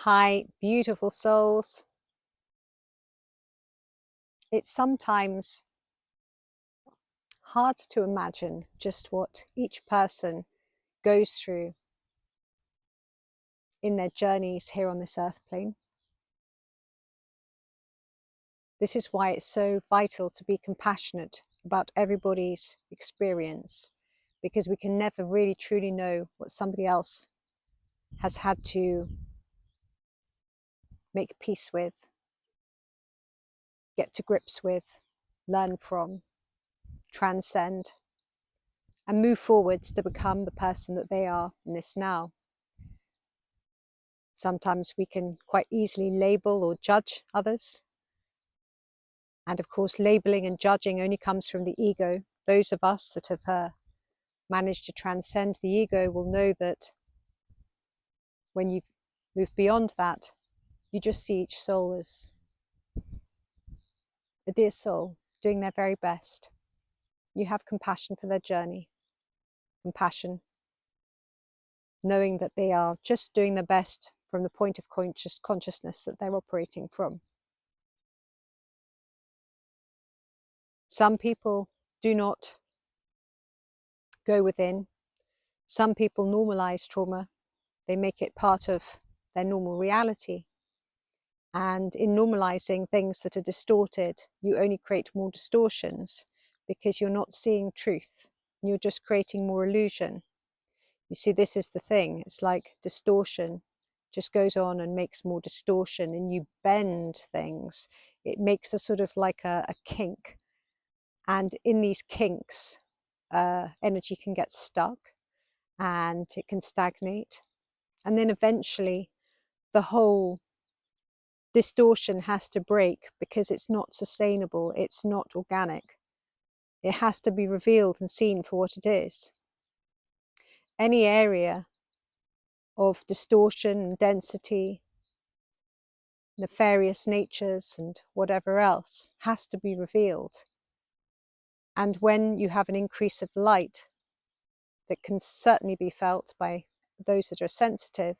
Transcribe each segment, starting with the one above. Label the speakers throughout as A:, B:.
A: Hi, beautiful souls. It's sometimes hard to imagine just what each person goes through in their journeys here on this earth plane. This is why it's so vital to be compassionate about everybody's experience, because we can never really truly know what somebody else has had to make peace with, get to grips with, learn from, transcend, and move forwards to become the person that they are in this now. Sometimes we can quite easily label or judge others. And of course, labeling and judging only comes from the ego. Those of us that have managed to transcend the ego will know that when you've moved beyond that, you just see each soul as a dear soul doing their very best. You have compassion for their journey, compassion, knowing that they are just doing their best from the point of consciousness that they're operating from. Some people do not go within. Some people normalize trauma. They make it part of their normal reality. And in normalizing things that are distorted, you only create more distortions because you're not seeing truth. You're just creating more illusion. You see, this is the thing. It's like distortion just goes on and makes more distortion, and you bend things. It makes a sort of like a kink. And in these kinks, energy can get stuck and it can stagnate. And then eventually the whole distortion has to break because it's not sustainable, it's not organic. It has to be revealed and seen for what it is. Any area of distortion and density, nefarious natures and whatever else has to be revealed. And when you have an increase of light that can certainly be felt by those that are sensitive,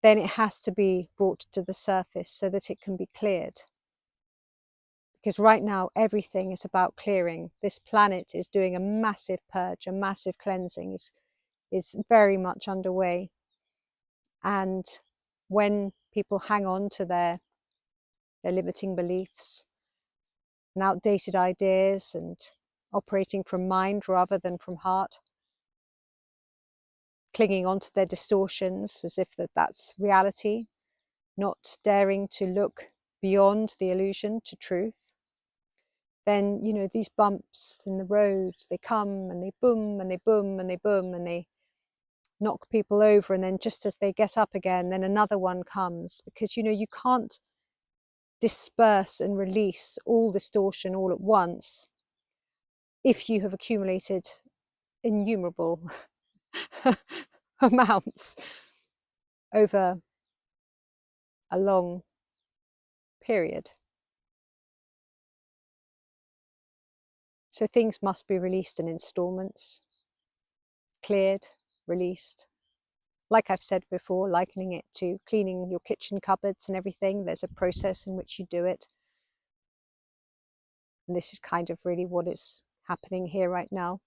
A: then it has to be brought to the surface so that it can be cleared. Because right now, everything is about clearing. This planet is doing a massive purge, a massive cleansing is very much underway. And when people hang on to their limiting beliefs and outdated ideas and operating from mind rather than from heart, clinging on to their distortions as if that's reality, not daring to look beyond the illusion to truth, then, you know, these bumps in the road, they come and they boom and they boom and they boom and they knock people over. And then just as they get up again, then another one comes, because, you know, you can't disperse and release all distortion all at once if you have accumulated innumerable amounts over a long period. So things must be released in installments, cleared, released. Like I've said before, likening it to cleaning your kitchen cupboards and everything, there's a process in which you do it. And this is kind of really what is happening here right now.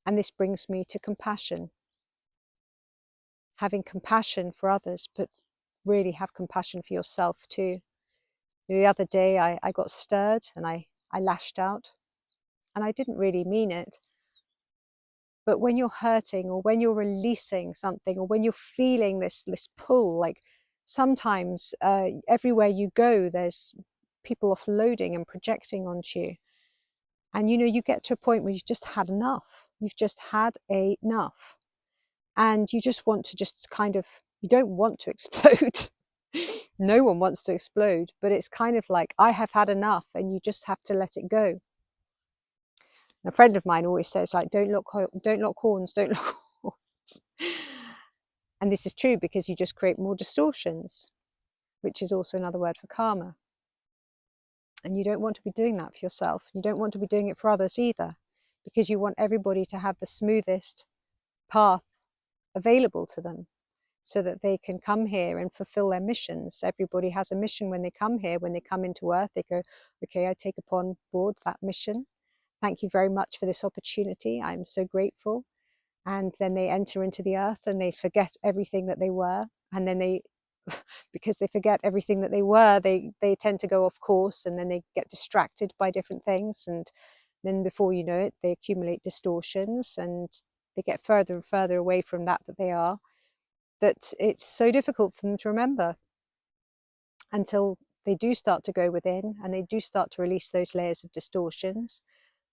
A: And this brings me to compassion. Having compassion for others, but really have compassion for yourself too. The other day I got stirred and I lashed out, and I didn't really mean it. But when you're hurting, or when you're releasing something, or when you're feeling this pull, like sometimes everywhere you go, there's people offloading and projecting onto you. And, you know, you get to a point where you've just had enough. You've just had enough. And you just want to just kind of, you don't want to explode. No one wants to explode, but it's kind of like, I have had enough, and you just have to let it go. A friend of mine always says, like, don't lock horns, don't lock horns. And this is true, because you just create more distortions, which is also another word for karma. And you don't want to be doing that for yourself. You don't want to be doing it for others either, because you want everybody to have the smoothest path available to them. so that they can come here and fulfill their missions. Everybody has a mission when they come here. When they come into Earth, they go, okay, I take upon board that mission. Thank you very much for this opportunity. I'm so grateful. And then they enter into the Earth and they forget everything that they were. And then they, because they forget everything that they were, they tend to go off course, and then they get distracted by different things. And then before you know it, they accumulate distortions and they get further and further away from that they are, that it's so difficult for them to remember until they do start to go within and they do start to release those layers of distortions,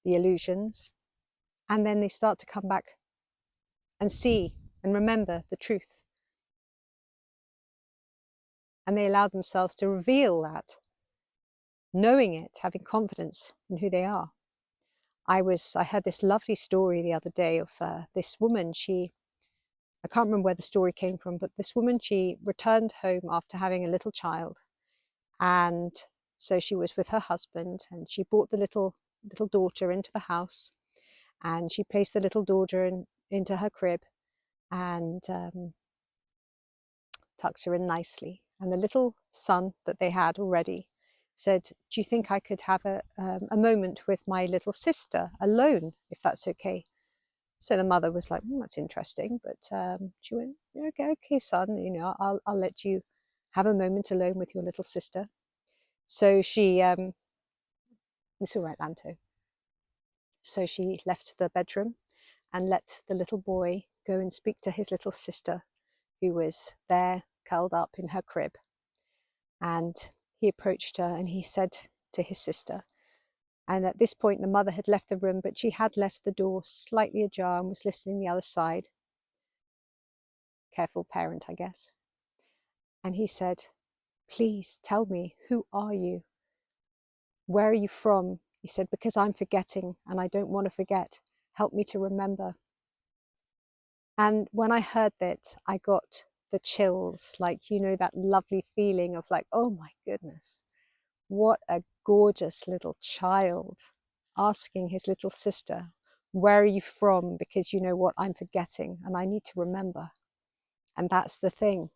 A: the illusions, and then they start to come back and see and remember the truth. And they allow themselves to reveal that, knowing it, having confidence in who they are. I heard this lovely story the other day of this woman. I can't remember where the story came from, but this woman, she returned home after having a little child. And so she was with her husband, and she brought the little daughter into the house, and she placed the little daughter into her crib and tucked her in nicely. And the little son that they had already said, do you think I could have a moment with my little sister alone, if that's okay? So the mother was like, that's interesting. But she went, okay, son, I'll let you have a moment alone with your little sister. So she, it's all right, Lanto. So she left the bedroom and let the little boy go and speak to his little sister, who was there curled up in her crib. And he approached her and he said to his sister, and at this point the mother had left the room, but she had left the door slightly ajar and was listening the other side. Careful parent, I guess. And he said, please tell me, who are you? Where are you from? He said, because I'm forgetting and I don't want to forget. Help me to remember. And when I heard that, I got the chills, like, that lovely feeling of like, oh my goodness, what a gorgeous little child asking his little sister, where are you from? Because you know what, I'm forgetting and I need to remember. And that's the thing.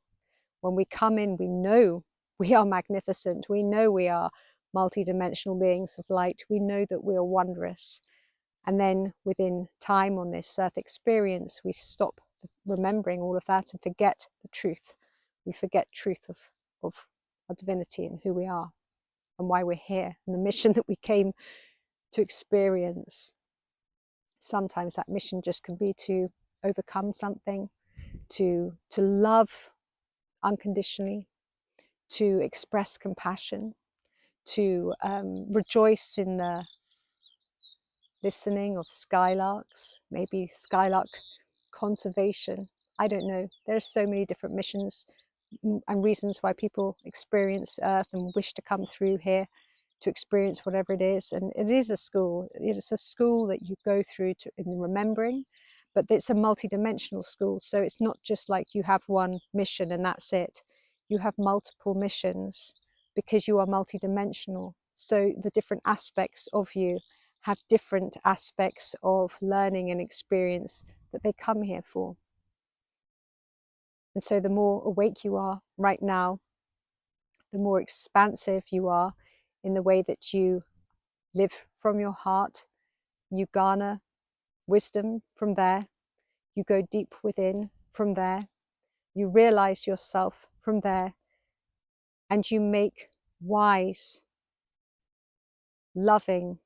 A: When we come in, we know we are magnificent. We know we are multidimensional beings of light. We know that we are wondrous. And then within time on this earth experience, we stop remembering all of that and forget the truth. We forget truth of our divinity and who we are and why we're here and the mission that we came to experience. Sometimes that mission just can be to overcome something, to love unconditionally, to express compassion, to rejoice in the listening of skylarks, maybe skylark conservation. I don't know. There's so many different missions and reasons why people experience Earth and wish to come through here to experience whatever it is. And it is a school. It is a school that you go through in remembering, but it's a multi-dimensional school. So it's not just like you have one mission and that's it. You have multiple missions because you are multi-dimensional. So the different aspects of you have different aspects of learning and experience that they come here for. And so the more awake you are right now, the more expansive you are in the way that you live from your heart, you garner wisdom from there, you go deep within from there, you realize yourself from there, and you make wise, loving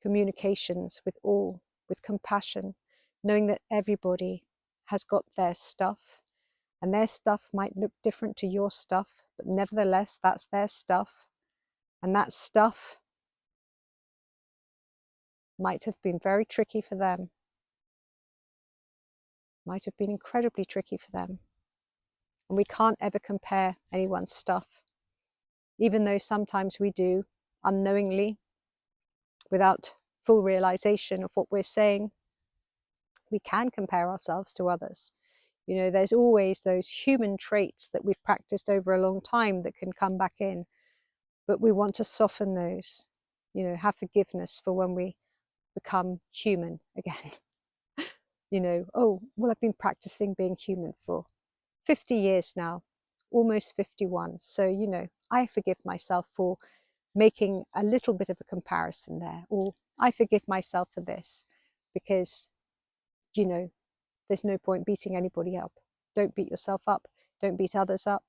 A: communications with all, with compassion, knowing that everybody has got their stuff, and their stuff might look different to your stuff, but nevertheless, that's their stuff, and that stuff might have been very tricky for them, might have been incredibly tricky for them. And we can't ever compare anyone's stuff, even though sometimes we do unknowingly, without full realization of what we're saying. We can compare ourselves to others. There's always those human traits that we've practiced over a long time that can come back in, but we want to soften those, have forgiveness for when we become human again. Oh, well, I've been practicing being human for 50 years now, almost 51. So, you know, I forgive myself for making a little bit of a comparison there, or I forgive myself for this because, you know, there's no point beating anybody up. Don't beat yourself up. Don't beat others up.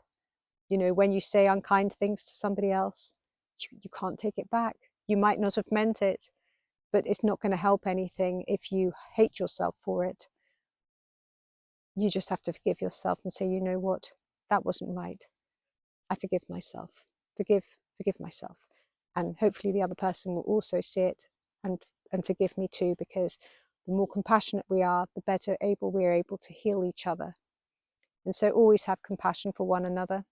A: You know, when you say unkind things to somebody else, you can't take it back. You might not have meant it, but it's not going to help anything if you hate yourself for it. You just have to forgive yourself and say, you know what, that wasn't right. I forgive myself. Forgive myself. And hopefully the other person will also see it and forgive me too, because the more compassionate we are, the better we are able to heal each other. And so always have compassion for one another.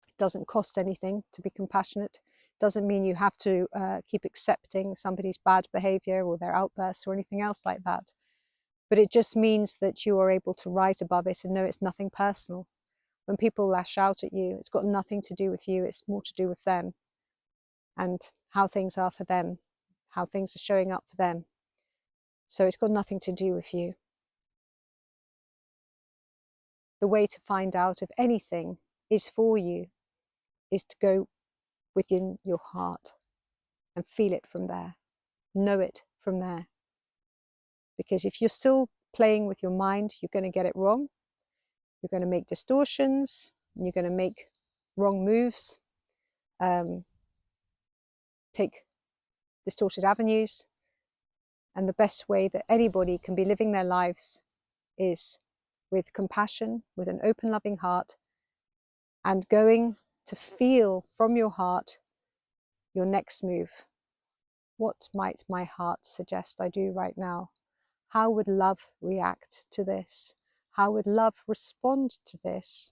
A: It doesn't cost anything to be compassionate. It doesn't mean you have to keep accepting somebody's bad behavior or their outbursts or anything else like that. But it just means that you are able to rise above it and know it's nothing personal. When people lash out at you, it's got nothing to do with you, it's more to do with them and how things are for them, how things are showing up for them. So it's got nothing to do with you. The way to find out if anything is for you is to go within your heart and feel it from there, know it from there. Because if you're still playing with your mind, you're going to get it wrong. You're going to make distortions, and you're going to make wrong moves, take distorted avenues. And the best way that anybody can be living their lives is with compassion, with an open, loving heart, and going to feel from your heart your next move. What might my heart suggest I do right now? How would love react to this? How would love respond to this?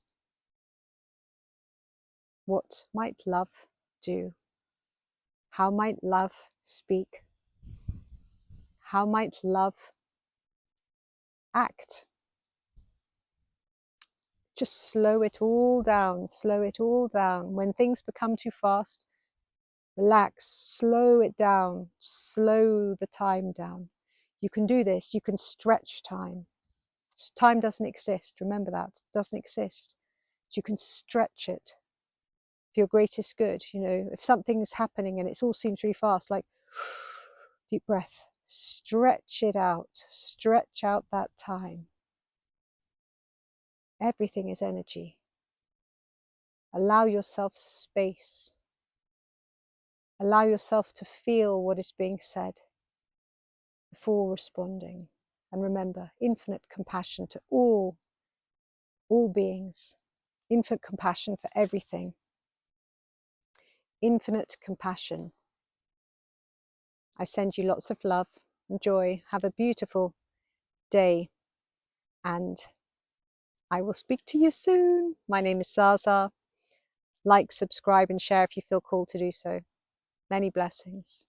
A: What might love do? How might love speak? How might love act? Just slow it all down, slow it all down. When things become too fast, relax, slow it down, slow the time down. You can do this, you can stretch time. Time doesn't exist, remember that, it doesn't exist. But you can stretch it for your greatest good. You know, if something is happening and it all seems really fast, like deep breath, stretch it out, stretch out that time. Everything is energy. Allow yourself space. Allow yourself to feel what is being said before responding. And remember, infinite compassion to all beings, infinite compassion for everything, infinite compassion. I send you lots of love and joy. Have a beautiful day, and I will speak to you soon. My name is Zaza. Like, subscribe and share if you feel called to do so. Many blessings.